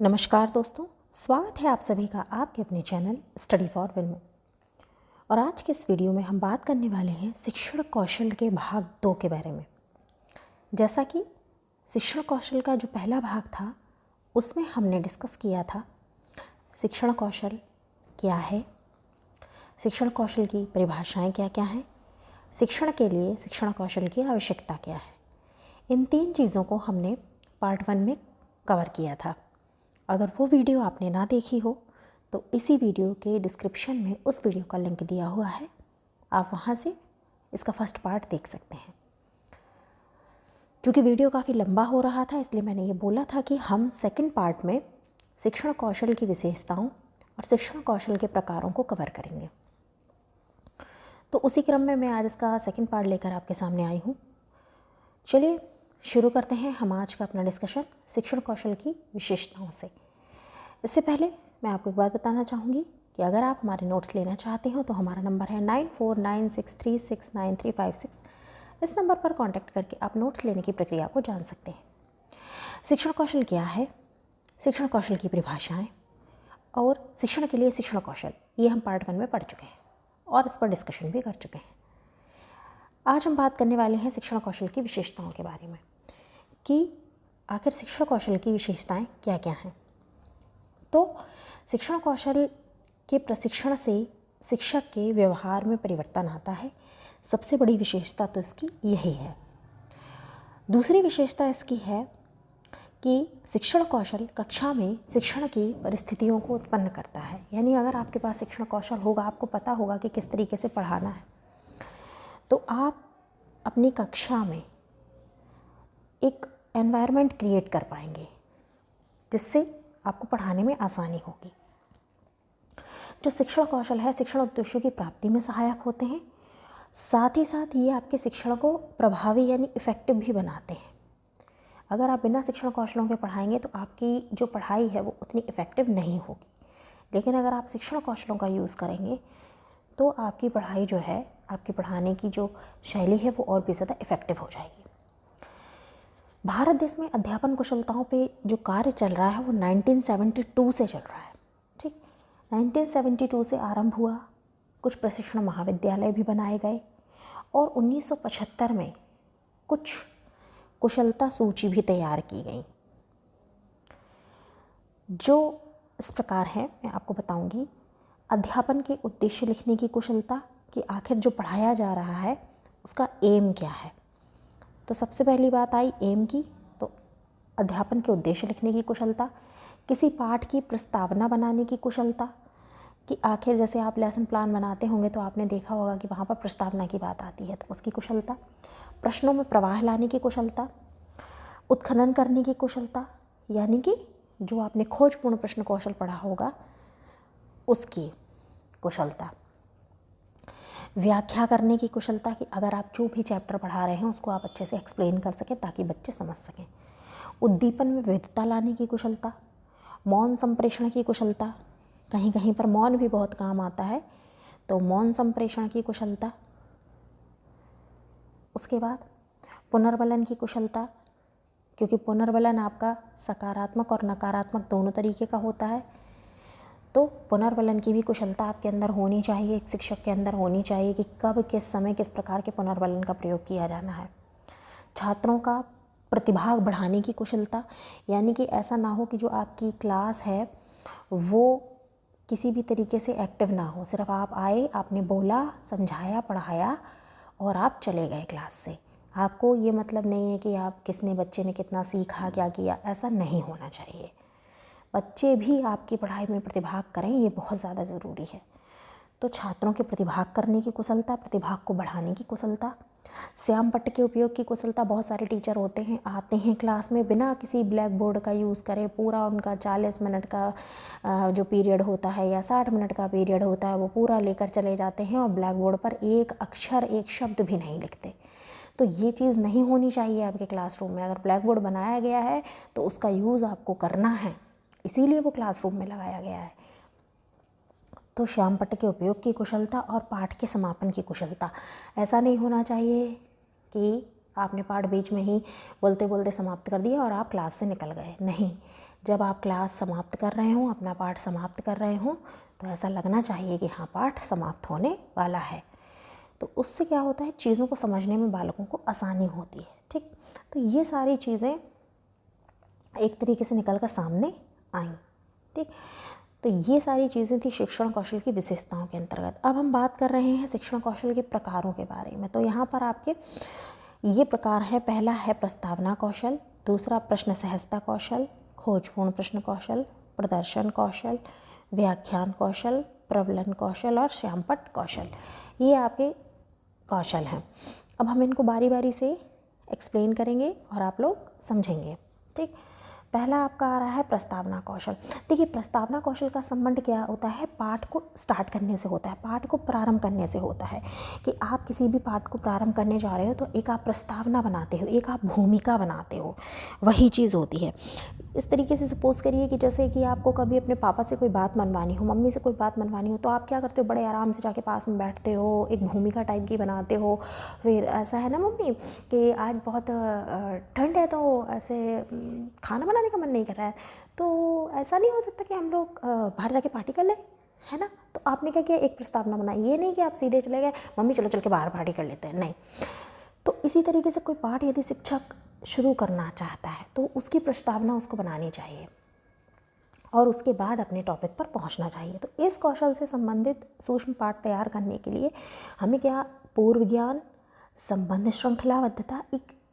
नमस्कार दोस्तों, स्वागत है आप सभी का आपके अपने चैनल स्टडी फॉर विन में। और आज के इस वीडियो में हम बात करने वाले हैं शिक्षण कौशल के भाग 2 के बारे में। जैसा कि शिक्षण कौशल का जो पहला भाग था उसमें हमने डिस्कस किया था शिक्षण कौशल क्या है, शिक्षण कौशल की परिभाषाएं क्या क्या हैं, शिक्षण के लिए शिक्षण कौशल की आवश्यकता क्या है। इन 3 चीज़ों को हमने पार्ट 1 में कवर किया था। अगर वो वीडियो आपने ना देखी हो तो इसी वीडियो के डिस्क्रिप्शन में उस वीडियो का लिंक दिया हुआ है, आप वहाँ से इसका फर्स्ट पार्ट देख सकते हैं। क्योंकि वीडियो काफ़ी लंबा हो रहा था इसलिए मैंने ये बोला था कि हम सेकंड पार्ट में शिक्षण कौशल की विशेषताओं और शिक्षण कौशल के प्रकारों को कवर करेंगे। तो उसी क्रम में मैं आज इसका सेकंड पार्ट लेकर आपके सामने आई हूँ। चलिए शुरू करते हैं हम आज का अपना डिस्कशन शिक्षण कौशल की विशेषताओं से। इससे पहले मैं आपको एक बात बताना चाहूँगी कि अगर आप हमारे नोट्स लेना चाहते हो तो हमारा नंबर है 9496369356। इस नंबर पर कांटेक्ट करके आप नोट्स लेने की प्रक्रिया को जान सकते हैं। शिक्षण कौशल क्या है, शिक्षण कौशल की परिभाषाएं और शिक्षण के लिए शिक्षण कौशल, ये हम पार्ट 1 में पढ़ चुके हैं और इस पर डिस्कशन भी कर चुके हैं। आज हम बात करने वाले हैं शिक्षण कौशल की विशेषताओं के बारे में कि आखिर शिक्षण कौशल की विशेषताएं क्या क्या हैं। तो शिक्षण कौशल के प्रशिक्षण से शिक्षक के व्यवहार में परिवर्तन आता है। सबसे बड़ी विशेषता तो इसकी यही है। दूसरी विशेषता इसकी है कि शिक्षण कौशल कक्षा में शिक्षण की परिस्थितियों को उत्पन्न करता है। यानी अगर आपके पास शिक्षण कौशल होगा, आपको पता होगा कि किस तरीके से पढ़ाना है, तो आप अपनी कक्षा में एक एनवायरनमेंट क्रिएट कर पाएंगे जिससे आपको पढ़ाने में आसानी होगी। जो शिक्षण कौशल है शिक्षण उद्देश्यों की प्राप्ति में सहायक होते हैं, साथ ही साथ ये आपके शिक्षण को प्रभावी यानी इफ़ेक्टिव भी बनाते हैं। अगर आप बिना शिक्षण कौशलों के पढ़ाएंगे तो आपकी जो पढ़ाई है वो उतनी इफ़ेक्टिव नहीं होगी, लेकिन अगर आप शिक्षण कौशलों का यूज़ करेंगे तो आपकी पढ़ाई जो है, आपकी पढ़ाने की जो शैली है वो और भी ज़्यादा इफ़ेक्टिव हो जाएगी। भारत देश में अध्यापन कुशलताओं पे जो कार्य चल रहा है वो 1972 से चल रहा है। ठीक, 1972 से आरंभ हुआ, कुछ प्रशिक्षण महाविद्यालय भी बनाए गए और 1975 में कुछ कुशलता सूची भी तैयार की गई जो इस प्रकार है। मैं आपको बताऊंगी अध्यापन के उद्देश्य लिखने की कुशलता कि आखिर जो पढ़ाया जा रहा है उसका एम क्या है। तो सबसे पहली बात आई एम की, तो अध्यापन के उद्देश्य लिखने की कुशलता, किसी पाठ की प्रस्तावना बनाने की कुशलता कि आखिर जैसे आप लेसन प्लान बनाते होंगे तो आपने देखा होगा कि वहाँ पर प्रस्तावना की बात आती है, तो उसकी कुशलता, प्रश्नों में प्रवाह लाने की कुशलता, उत्खनन करने की कुशलता यानी कि जो आपने खोजपूर्ण प्रश्न कौशल पढ़ा होगा उसकी कुशलता, व्याख्या करने की कुशलता कि अगर आप जो भी चैप्टर पढ़ा रहे हैं उसको आप अच्छे से एक्सप्लेन कर सकें ताकि बच्चे समझ सकें, उद्दीपन में विविधता लाने की कुशलता, मौन संप्रेषण की कुशलता, कहीं कहीं पर मौन भी बहुत काम आता है तो मौन संप्रेषण की कुशलता, उसके बाद पुनर्बलन की कुशलता क्योंकि पुनर्बलन आपका सकारात्मक और नकारात्मक दोनों तरीके का होता है, तो पुनर्बलन की भी कुशलता आपके अंदर होनी चाहिए, एक शिक्षक के अंदर होनी चाहिए कि कब किस समय किस प्रकार के पुनर्बलन का प्रयोग किया जाना है। छात्रों का प्रतिभाग बढ़ाने की कुशलता यानी कि ऐसा ना हो कि जो आपकी क्लास है वो किसी भी तरीके से एक्टिव ना हो, सिर्फ आप आए, आपने बोला, समझाया, पढ़ाया और आप चले गए क्लास से। आपको ये मतलब नहीं है कि आप बच्चे ने कितना सीखा, क्या किया, ऐसा नहीं होना चाहिए। बच्चे भी आपकी पढ़ाई में प्रतिभाग करें, ये बहुत ज़्यादा ज़रूरी है। तो छात्रों के प्रतिभाग करने की कुशलता, प्रतिभाग को बढ़ाने की कुशलता, श्याम पट्ट के उपयोग की कुशलता। बहुत सारे टीचर होते हैं, आते हैं क्लास में बिना किसी ब्लैक बोर्ड का यूज़ करे, पूरा उनका 40 मिनट का जो पीरियड होता है या 60 मिनट का पीरियड होता है वो पूरा लेकर चले जाते हैं और ब्लैक बोर्ड पर एक अक्षर, एक शब्द भी नहीं लिखते। तो ये चीज़ नहीं होनी चाहिए आपके क्लासरूम में। अगर ब्लैक बोर्ड बनाया गया है तो उसका यूज़ आपको करना है, इसीलिए वो क्लासरूम में लगाया गया है। तो श्याम पट्ट के उपयोग की कुशलता और पाठ के समापन की कुशलता। ऐसा नहीं होना चाहिए कि आपने पाठ बीच में ही बोलते बोलते समाप्त कर दिया और आप क्लास से निकल गए, नहीं। जब आप क्लास समाप्त कर रहे हों, अपना पाठ समाप्त कर रहे हों, तो ऐसा लगना चाहिए कि हाँ पाठ समाप्त होने वाला है। तो उससे क्या होता है, चीज़ों को समझने में बालकों को आसानी होती है। ठीक, तो ये सारी चीज़ें एक तरीके से निकल कर सामने आई। ठीक, तो ये सारी चीज़ें थी शिक्षण कौशल की विशेषताओं के अंतर्गत। अब हम बात कर रहे हैं शिक्षण कौशल के प्रकारों के बारे में। तो यहाँ पर आपके ये प्रकार हैं। पहला है प्रस्तावना कौशल, दूसरा प्रश्न सहजता कौशल, खोजपूर्ण प्रश्न कौशल, प्रदर्शन कौशल, व्याख्यान कौशल, प्रबलन कौशल और श्यामपट्ट कौशल। ये आपके कौशल हैं। अब हम इनको बारी बारी से एक्सप्लेन करेंगे और आप लोग समझेंगे। ठीक, पहला आपका आ रहा है प्रस्तावना कौशल। देखिए, प्रस्तावना कौशल का संबंध क्या होता है, पाठ को स्टार्ट करने से होता है, पाठ को प्रारंभ करने से होता है। कि आप किसी भी पाठ को प्रारंभ करने जा रहे हो तो एक आप प्रस्तावना बनाते हो, एक आप भूमिका बनाते हो, वही चीज़ होती है। इस तरीके से सपोज़ करिए कि जैसे कि आपको कभी अपने पापा से कोई बात मनवानी हो, मम्मी से कोई बात मनवानी हो, तो आप क्या करते हो, बड़े आराम से जाके पास में बैठते हो, एक भूमिका टाइप की बनाते हो। फिर ऐसा है ना मम्मी कि आज बहुत ठंड है तो ऐसे खाना बनाने का मन नहीं कर रहा है, तो ऐसा नहीं हो सकता कि हम लोग बाहर जाके पार्टी कर लें, है ना। तो आपने क्या किया, एक प्रस्तावना बनाई। ये नहीं कि आप सीधे चले गए मम्मी चलो चल के बाहर पार्टी कर लेते हैं, नहीं। तो इसी तरीके से कोई पाठ यदि शिक्षक शुरू करना चाहता है तो उसकी प्रस्तावना उसको बनानी चाहिए और उसके बाद अपने टॉपिक पर पहुंचना चाहिए। तो इस कौशल से संबंधित सूक्ष्म पाठ तैयार करने के लिए हमें क्या, पूर्व ज्ञान, संबंध श्रृंखलाबद्धता,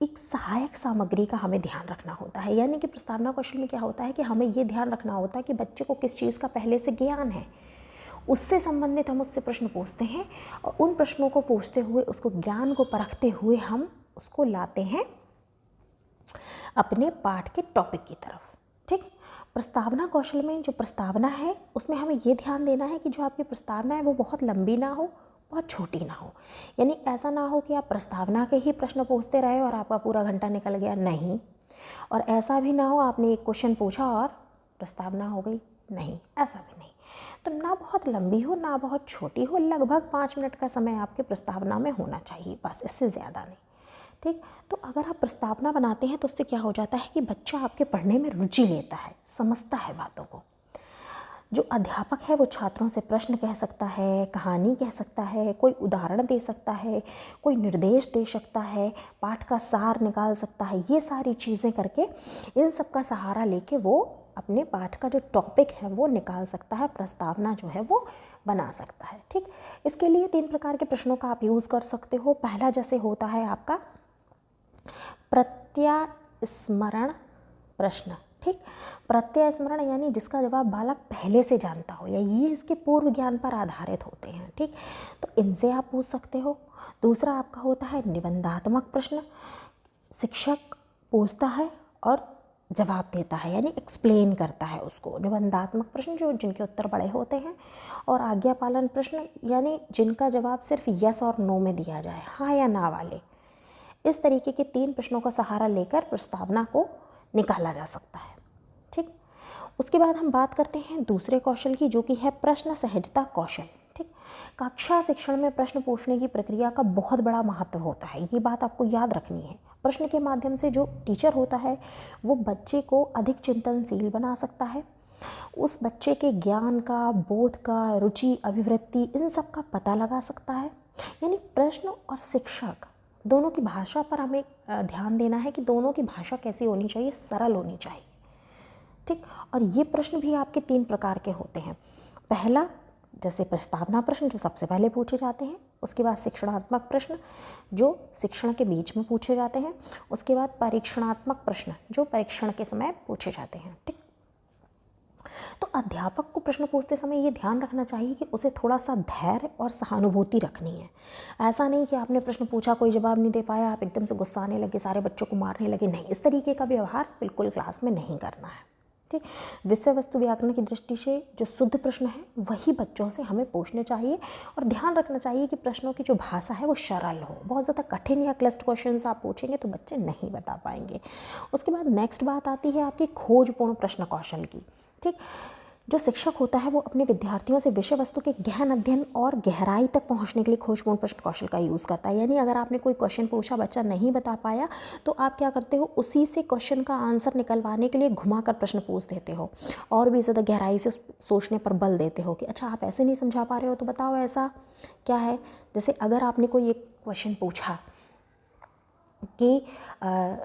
एक सहायक सामग्री का हमें ध्यान रखना होता है। यानी कि प्रस्तावना कौशल में क्या होता है कि हमें ये ध्यान रखना होता है कि बच्चे को किस चीज़ का पहले से ज्ञान है, उससे संबंधित हम उससे प्रश्न पूछते हैं और उन प्रश्नों को पूछते हुए उसको ज्ञान को परखते हुए हम उसको लाते हैं अपने पाठ के टॉपिक की तरफ। ठीक, प्रस्तावना कौशल में जो प्रस्तावना है उसमें हमें ये ध्यान देना है कि जो आपकी प्रस्तावना है वो बहुत लंबी ना हो, बहुत छोटी ना हो। यानी ऐसा ना हो कि आप प्रस्तावना के ही प्रश्न पूछते रहे और आपका पूरा घंटा निकल गया, नहीं। और ऐसा भी ना हो आपने एक क्वेश्चन पूछा और प्रस्तावना हो गई, नहीं, ऐसा भी नहीं। तो ना बहुत लंबी हो ना बहुत छोटी हो, लगभग 5 मिनट का समय आपके प्रस्तावना में होना चाहिए, बस, इससे ज़्यादा नहीं। ठीक, तो अगर आप प्रस्तावना बनाते हैं तो उससे क्या हो जाता है कि बच्चा आपके पढ़ने में रुचि लेता है, समझता है बातों को। जो अध्यापक है वो छात्रों से प्रश्न कह सकता है, कहानी कह सकता है, कोई उदाहरण दे सकता है, कोई निर्देश दे सकता है, पाठ का सार निकाल सकता है। ये सारी चीज़ें करके इन सब का सहारा लेके वो अपने पाठ का जो टॉपिक है वो निकाल सकता है, प्रस्तावना जो है वो बना सकता है। ठीक, इसके लिए 3 प्रकार के प्रश्नों का आप यूज़ कर सकते हो। पहला जैसे होता है आपका प्रत्यास्मरण प्रश्न। ठीक, प्रत्यास्मरण यानी जिसका जवाब बालक पहले से जानता हो या ये इसके पूर्व ज्ञान पर आधारित होते हैं। ठीक, तो इनसे आप पूछ सकते हो। दूसरा आपका होता है निबंधात्मक प्रश्न। शिक्षक पूछता है और जवाब देता है, यानी एक्सप्लेन करता है उसको। निबंधात्मक प्रश्न जो जिनके उत्तर बड़े होते हैं, और आज्ञा पालन प्रश्न यानी जिनका जवाब सिर्फ यस और नो में दिया जाए, हाँ या ना वाले। इस तरीके के 3 प्रश्नों का सहारा लेकर प्रस्तावना को निकाला जा सकता है। ठीक, उसके बाद हम बात करते हैं दूसरे कौशल की, जो कि है प्रश्न सहजता कौशल। ठीक, कक्षा शिक्षण में प्रश्न पूछने की प्रक्रिया का बहुत बड़ा महत्व होता है, ये बात आपको याद रखनी है। प्रश्न के माध्यम से जो टीचर होता है वो बच्चे को अधिक चिंतनशील बना सकता है, उस बच्चे के ज्ञान का, बोध का, रुचि, अभिवृत्ति, इन सब का पता लगा सकता है। यानी प्रश्न और शिक्षक दोनों की भाषा पर हमें ध्यान देना है कि दोनों की भाषा कैसी होनी चाहिए, सरल होनी चाहिए। ठीक, और ये प्रश्न भी आपके 3 प्रकार के होते हैं। पहला जैसे प्रस्तावना प्रश्न जो सबसे पहले पूछे जाते हैं, उसके बाद शिक्षणात्मक प्रश्न जो शिक्षण के बीच में पूछे जाते हैं, उसके बाद परीक्षणात्मक प्रश्न जो परीक्षण के समय पूछे जाते हैं। ठीक, तो अध्यापक को प्रश्न पूछते समय ये ध्यान रखना चाहिए कि उसे थोड़ा सा धैर्य और सहानुभूति रखनी है। ऐसा नहीं कि आपने प्रश्न पूछा, कोई जवाब नहीं दे पाया, आप एकदम से गुस्साने लगे, सारे बच्चों को मारने लगे, नहीं, इस तरीके का व्यवहार बिल्कुल क्लास में नहीं करना है। ठीक, विषय वस्तु व्याकरण की दृष्टि से जो शुद्ध प्रश्न है वही बच्चों से हमें पूछने चाहिए, और ध्यान रखना चाहिए कि प्रश्नों की जो भाषा है वो सरल हो। बहुत ज़्यादा कठिन या क्लिष्ट क्वेश्चंस आप पूछेंगे तो बच्चे नहीं बता पाएंगे। उसके बाद नेक्स्ट बात आती है आपकी खोजपूर्ण प्रश्न कौशल की। ठीक, जो शिक्षक होता है वो अपने विद्यार्थियों से विषय वस्तु के गहन अध्ययन और गहराई तक पहुंचने के लिए खोजपूर्ण प्रश्न कौशल का यूज़ करता है। यानी अगर आपने कोई क्वेश्चन पूछा, बच्चा नहीं बता पाया, तो आप क्या करते हो, उसी से क्वेश्चन का आंसर निकलवाने के लिए घुमाकर प्रश्न पूछ देते हो और भी ज़्यादा गहराई से सोचने पर बल देते हो कि अच्छा आप ऐसे नहीं समझा पा रहे हो तो बताओ ऐसा क्या है। जैसे अगर आपने कोई एक क्वेश्चन पूछा कि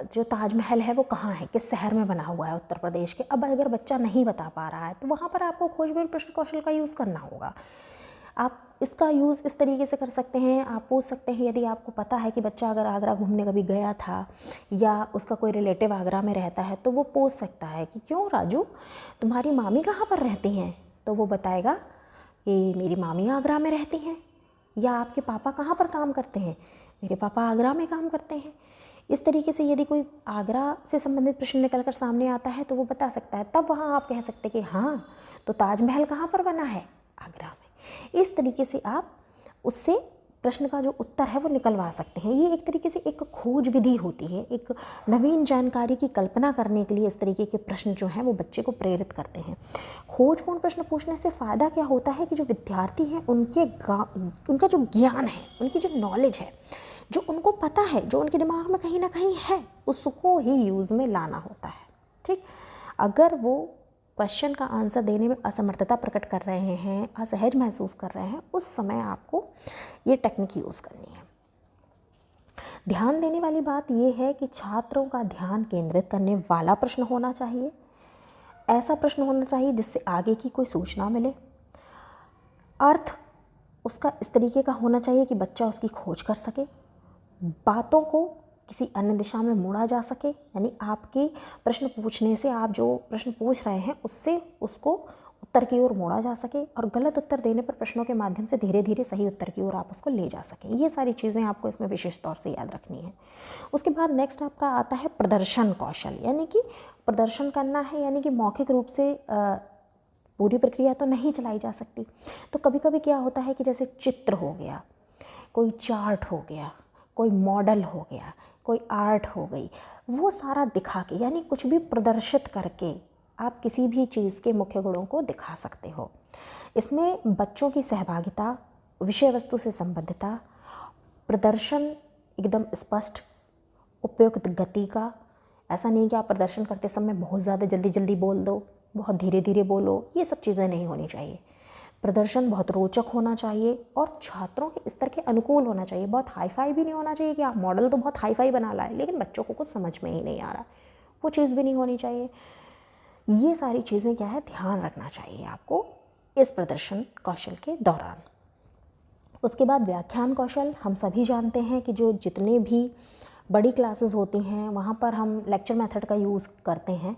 जो ताजमहल है वो कहाँ है, किस शहर में बना हुआ है उत्तर प्रदेश के। अब अगर बच्चा नहीं बता पा रहा है तो वहाँ पर आपको खोजबीन प्रश्न कौशल का यूज़ करना होगा। आप इसका यूज़ इस तरीके से कर सकते हैं, आप पूछ सकते हैं, यदि आपको पता है कि बच्चा अगर आगरा घूमने कभी गया था या उसका कोई रिलेटिव आगरा में रहता है, तो वो पूछ सकता है कि क्यों राजू, तुम्हारी मामी कहाँ पर रहती हैं? तो वो बताएगा कि मेरी मामी आगरा में रहती हैं। या आपके पापा कहाँ पर काम करते हैं? मेरे पापा आगरा में काम करते हैं। इस तरीके से यदि कोई आगरा से संबंधित प्रश्न निकल कर सामने आता है तो वो बता सकता है। तब वहाँ आप कह सकते हैं कि हाँ, तो ताजमहल कहाँ पर बना है? आगरा में। इस तरीके से आप उससे प्रश्न का जो उत्तर है वो निकलवा सकते हैं। ये एक तरीके से एक खोज विधि होती है, एक नवीन जानकारी की कल्पना करने के लिए इस तरीके के प्रश्न जो हैं वो बच्चे को प्रेरित करते हैं। खोजपूर्ण प्रश्न पूछने से फ़ायदा क्या होता है कि जो विद्यार्थी हैं उनका जो ज्ञान है, उनकी जो नॉलेज है, जो उनको पता है, जो उनके दिमाग में कहीं ना कहीं है, उसको ही यूज़ में लाना होता है। ठीक, अगर वो क्वेश्चन का आंसर देने में असमर्थता प्रकट कर रहे हैं, असहज महसूस कर रहे हैं, उस समय आपको ये टेक्निक यूज़ करनी है। ध्यान देने वाली बात यह है कि छात्रों का ध्यान केंद्रित करने वाला प्रश्न होना चाहिए। ऐसा प्रश्न होना चाहिए जिससे आगे की कोई सूचना मिले। अर्थ उसका इस तरीके का होना चाहिए कि बच्चा उसकी खोज कर सके, बातों को किसी अन्य दिशा में मोड़ा जा सके। यानी आपके प्रश्न पूछने से, आप जो प्रश्न पूछ रहे हैं उससे उसको उत्तर की ओर मोड़ा जा सके, और गलत उत्तर देने पर प्रश्नों के माध्यम से धीरे धीरे सही उत्तर की ओर आप उसको ले जा सकें। ये सारी चीज़ें आपको इसमें विशेष तौर से याद रखनी है। उसके बाद नेक्स्ट आपका आता है प्रदर्शन कौशल, यानी कि प्रदर्शन करना है, यानी कि मौखिक रूप से पूरी प्रक्रिया तो नहीं चलाई जा सकती। तो कभी कभी क्या होता है कि जैसे चित्र हो गया, कोई चार्ट हो गया, कोई मॉडल हो गया, कोई आर्ट हो गई, वो सारा दिखा के, यानी कुछ भी प्रदर्शित करके आप किसी भी चीज़ के मुख्य गुणों को दिखा सकते हो। इसमें बच्चों की सहभागिता, विषय वस्तु से संबद्धता, प्रदर्शन एकदम स्पष्ट, उपयुक्त गति का। ऐसा नहीं कि आप प्रदर्शन करते समय बहुत ज़्यादा जल्दी जल्दी बोल दो, बहुत धीरे धीरे बोलो, ये सब चीज़ें नहीं होनी चाहिए। प्रदर्शन बहुत रोचक होना चाहिए और छात्रों के स्तर के अनुकूल होना चाहिए। बहुत हाई फाई भी नहीं होना चाहिए कि आप मॉडल तो बहुत हाई फाई बना लाए लेकिन बच्चों को कुछ समझ में ही नहीं आ रहा, वो चीज़ भी नहीं होनी चाहिए। ये सारी चीज़ें क्या है, ध्यान रखना चाहिए आपको इस प्रदर्शन कौशल के दौरान। उसके बाद व्याख्यान कौशल। हम सभी जानते हैं कि जो जितने भी बड़ी क्लासेस होती हैं वहाँ पर हम लेक्चर मेथड का यूज़ करते हैं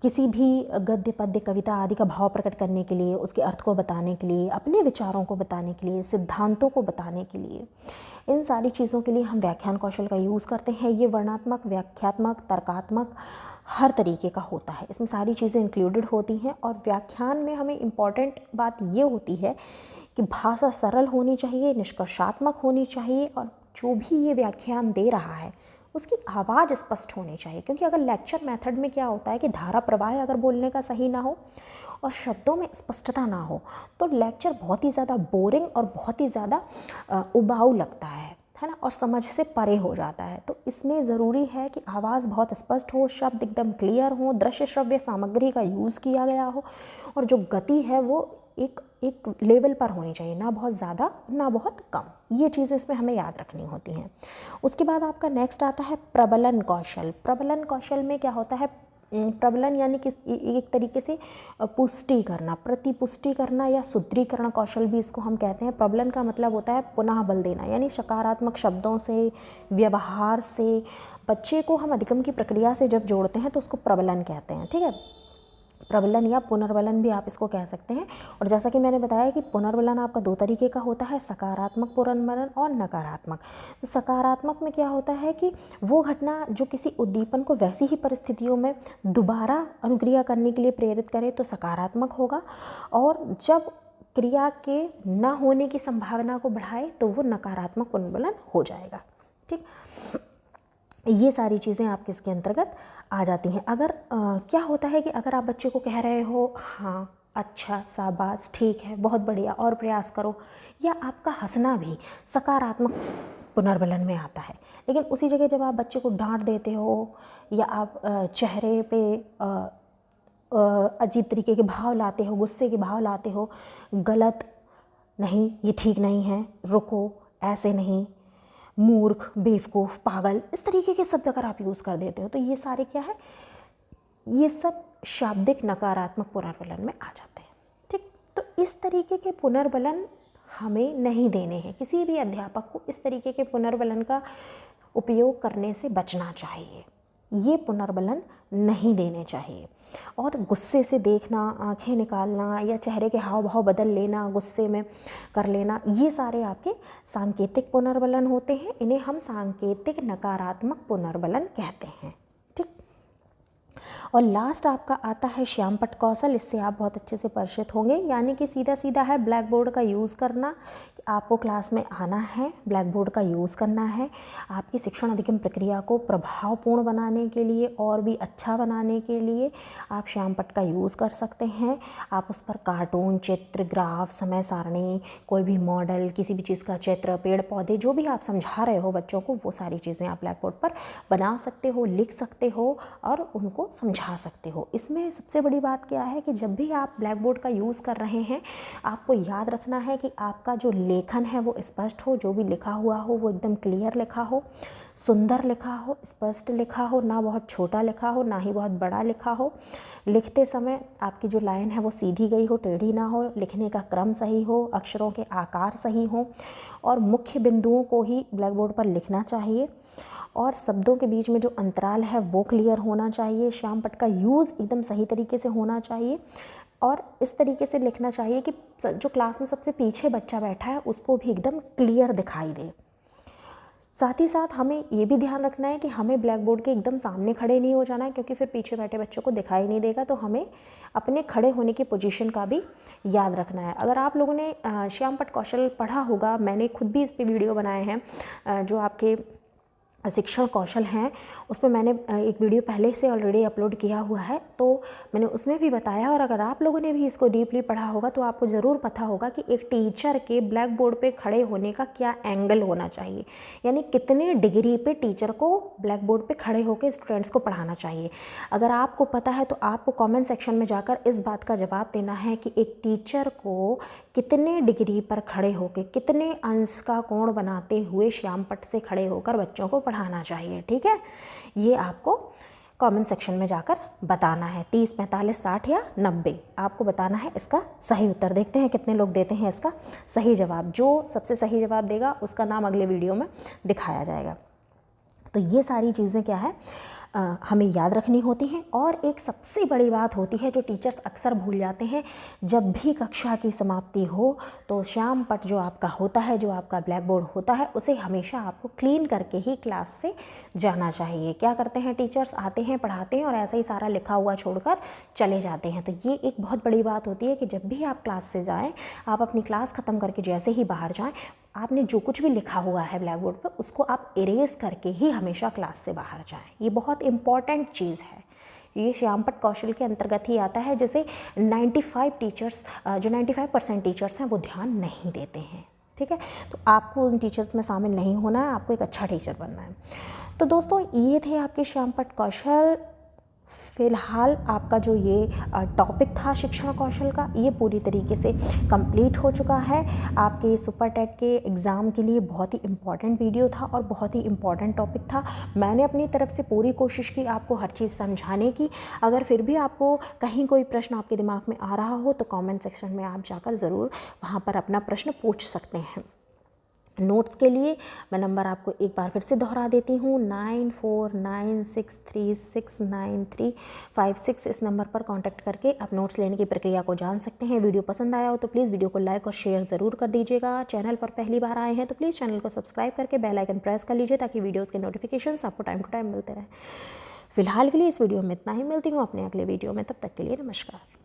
किसी भी गद्य, पद्य, कविता आदि का भाव प्रकट करने के लिए, उसके अर्थ को बताने के लिए, अपने विचारों को बताने के लिए, सिद्धांतों को बताने के लिए, इन सारी चीज़ों के लिए हम व्याख्यान कौशल का यूज़ करते हैं। ये वर्णनात्मक, व्याख्यात्मक, तर्कात्मक हर तरीके का होता है, इसमें सारी चीज़ें इंक्लूडेड होती हैं। और व्याख्यान में हमें इम्पॉर्टेंट बात ये होती है कि भाषा सरल होनी चाहिए, निष्कर्षात्मक होनी चाहिए, और जो भी ये व्याख्यान दे रहा है उसकी आवाज़ स्पष्ट होनी चाहिए। क्योंकि अगर लेक्चर मेथड में क्या होता है कि धारा प्रवाह अगर बोलने का सही ना हो और शब्दों में स्पष्टता ना हो तो लेक्चर बहुत ही ज़्यादा बोरिंग और बहुत ही ज़्यादा उबाऊ लगता है ना, और समझ से परे हो जाता है। तो इसमें ज़रूरी है कि आवाज़ बहुत स्पष्ट हो, शब्द एकदम क्लियर हो, दृश्य श्रव्य सामग्री का यूज़ किया गया हो, और जो गति है वो एक लेवल पर होनी चाहिए, ना बहुत ज़्यादा ना बहुत कम। ये चीज़ें इसमें हमें याद रखनी होती हैं। उसके बाद आपका नेक्स्ट आता है प्रबलन कौशल। प्रबलन कौशल में क्या होता है, प्रबलन यानी कि एक तरीके से पुष्टि करना, प्रतिपुष्टि करना या सुदृढ़ीकरण कौशल भी इसको हम कहते हैं। प्रबलन का मतलब होता है पुनः बल देना, यानी सकारात्मक शब्दों से, व्यवहार से बच्चे को हम अधिगम की प्रक्रिया से जब जोड़ते हैं तो उसको प्रबलन कहते हैं। ठीक है, प्रबलन या पुनर्बलन भी आप इसको कह सकते हैं। और जैसा कि मैंने बताया कि पुनर्बलन आपका दो तरीके का होता है, सकारात्मक पुनर्बलन और नकारात्मक। तो सकारात्मक में क्या होता है कि वो घटना जो किसी उद्दीपन को वैसी ही परिस्थितियों में दोबारा अनुक्रिया करने के लिए प्रेरित करे तो सकारात्मक होगा, और जब क्रिया के न होने की संभावना को बढ़ाए तो वो नकारात्मक पुनर्बलन हो जाएगा। ठीक, ये सारी चीज़ें आपके इसके अंतर्गत आ जाती हैं। अगर क्या होता है कि अगर आप बच्चे को कह रहे हो हाँ अच्छा, शाबाश, ठीक है, बहुत बढ़िया, और प्रयास करो। या आपका हंसना भी सकारात्मक पुनर्बलन में आता है। लेकिन उसी जगह जब आप बच्चे को डांट देते हो या आप चेहरे पे अजीब तरीके के भाव लाते हो, गुस्से के भाव लाते हो, गलत, नहीं ये ठीक नहीं है, रुको, ऐसे नहीं, मूर्ख, बेवकूफ़, पागल, इस तरीके के शब्द अगर आप यूज़ कर देते हो तो ये सारे क्या है, ये सब शाब्दिक नकारात्मक पुनर्बलन में आ जाते हैं। ठीक, तो इस तरीके के पुनर्बलन हमें नहीं देने हैं। किसी भी अध्यापक को इस तरीके के पुनर्बलन का उपयोग करने से बचना चाहिए। ये पुनर्बलन नहीं देने चाहिए। और गुस्से से देखना, आंखें निकालना या चेहरे के हाव भाव बदल लेना, गुस्से में कर लेना, ये सारे आपके सांकेतिक पुनर्बलन होते हैं। इन्हें हम सांकेतिक नकारात्मक पुनर्बलन कहते हैं। और लास्ट आपका आता है श्यामपट्ट कौशल। इससे आप बहुत अच्छे से परिचित होंगे। यानी कि सीधा सीधा है ब्लैक बोर्ड का यूज़ करना। आपको क्लास में आना है, ब्लैक बोर्ड का यूज़ करना है। आपकी शिक्षण अधिगम प्रक्रिया को प्रभावपूर्ण बनाने के लिए और भी अच्छा बनाने के लिए आप श्यामपट्ट का यूज़ कर सकते हैं। आप उस पर कार्टून, चित्र, ग्राफ, समय सारणी, कोई भी मॉडल, किसी भी चीज़ का चित्र, पेड़ पौधे, जो भी आप समझा रहे हो बच्चों को, वो सारी चीज़ें आप ब्लैक बोर्ड पर बना सकते हो, लिख सकते हो और उनको समझा सकते हो। इसमें सबसे बड़ी बात क्या है कि जब भी आप ब्लैक बोर्ड का यूज़ कर रहे हैं, आपको याद रखना है कि आपका जो लेखन है वो स्पष्ट हो, जो भी लिखा हुआ हो वो एकदम क्लियर लिखा हो, सुंदर लिखा हो, स्पष्ट लिखा हो, ना बहुत छोटा लिखा हो, ना ही बहुत बड़ा लिखा हो। लिखते समय आपकी जो लाइन है वो सीधी गई हो, टेढ़ी ना हो, लिखने का क्रम सही हो, अक्षरों के आकार सही हो और मुख्य बिंदुओं को ही ब्लैक बोर्ड पर लिखना चाहिए और शब्दों के बीच में जो अंतराल है वो क्लियर होना चाहिए। श्यामपट्ट का यूज़ एकदम सही तरीके से होना चाहिए और इस तरीके से लिखना चाहिए कि जो क्लास में सबसे पीछे बच्चा बैठा है उसको भी एकदम क्लियर दिखाई दे। साथ ही साथ हमें ये भी ध्यान रखना है कि हमें ब्लैक बोर्ड के एकदम सामने खड़े नहीं हो जाना है, क्योंकि फिर पीछे बैठे बच्चों को दिखाई नहीं देगा। तो हमें अपने खड़े होने की पोजीशन का भी याद रखना है। अगर आप लोगों ने श्यामपट्ट कौशल पढ़ा होगा, मैंने खुद भी इस पे वीडियो बनाए हैं जो आपके शिक्षण कौशल हैं, उसमें मैंने एक वीडियो पहले से ऑलरेडी अपलोड किया हुआ है, तो मैंने उसमें भी बताया। और अगर आप लोगों ने भी इसको डीपली पढ़ा होगा तो आपको ज़रूर पता होगा कि एक टीचर के ब्लैक बोर्ड पे खड़े होने का क्या एंगल होना चाहिए, यानी कितने डिग्री पे टीचर को ब्लैक बोर्ड पे खड़े होकर स्टूडेंट्स को पढ़ाना चाहिए। अगर आपको पता है तो आपको कॉमेंट सेक्शन में जाकर इस बात का जवाब देना है कि एक टीचर को कितने डिग्री पर खड़े होकर, कितने अंश का कोण बनाते हुए श्यामपट्ट से खड़े होकर बच्चों को पढ़ाना चाहिए। ठीक है, ये आपको कमेंट सेक्शन में जाकर बताना है। 30, 45, 60 या 90 आपको बताना है इसका सही उत्तर। देखते हैं कितने लोग देते हैं इसका सही जवाब। जो सबसे सही जवाब देगा उसका नाम अगले वीडियो में दिखाया जाएगा। तो ये सारी चीज़ें क्या है हमें याद रखनी होती हैं। और एक सबसे बड़ी बात होती है जो टीचर्स अक्सर भूल जाते हैं, जब भी कक्षा की समाप्ति हो तो श्यामपट्ट जो आपका होता है, जो आपका ब्लैक बोर्ड होता है, उसे हमेशा आपको क्लीन करके ही क्लास से जाना चाहिए। क्या करते हैं टीचर्स, आते हैं, पढ़ाते हैं और ऐसे ही सारा लिखा हुआ छोड़कर चले जाते हैं। तो ये एक बहुत बड़ी बात होती है कि जब भी आप क्लास से जाएँ, आप अपनी क्लास ख़त्म करके जैसे ही बाहर जाएँ, आपने जो कुछ भी लिखा हुआ है ब्लैक बोर्ड पर उसको आप इरेज करके ही हमेशा क्लास से बाहर जाएं। ये बहुत इम्पॉर्टेंट चीज़ है। ये श्यामपट्ट कौशल के अंतर्गत ही आता है, जैसे 95% टीचर्स हैं वो ध्यान नहीं देते हैं। ठीक है, तो आपको उन टीचर्स में शामिल नहीं होना है, आपको एक अच्छा टीचर बनना है। तो दोस्तों ये थे आपके श्यामपट्ट कौशल। फ़िलहाल आपका जो ये टॉपिक था शिक्षण कौशल का, ये पूरी तरीके से कंप्लीट हो चुका है। आपके सुपर टेट के एग्ज़ाम के लिए बहुत ही इम्पॉर्टेंट वीडियो था और बहुत ही इम्पॉर्टेंट टॉपिक था। मैंने अपनी तरफ से पूरी कोशिश की आपको हर चीज़ समझाने की। अगर फिर भी आपको कहीं कोई प्रश्न आपके दिमाग में आ रहा हो तो कमेंट सेक्शन में आप जाकर ज़रूर वहाँ पर अपना प्रश्न पूछ सकते हैं। नोट्स के लिए मैं नंबर आपको एक बार फिर से दोहरा देती हूँ, 9496369356। इस नंबर पर कांटेक्ट करके आप नोट्स लेने की प्रक्रिया को जान सकते हैं। वीडियो पसंद आया हो तो प्लीज़ वीडियो को लाइक और शेयर ज़रूर कर दीजिएगा। चैनल पर पहली बार आए हैं तो प्लीज़ चैनल को सब्सक्राइब करके बेल आइकन प्रेस कर लीजिए ताकि वीडियोज़ के नोटिफिकेशंस आपको टाइम टू टाइम मिलते रहें। फिलहाल के लिए इस वीडियो में इतना ही, मिलती हूँ अपने अगले वीडियो में, तब तक के लिए नमस्कार।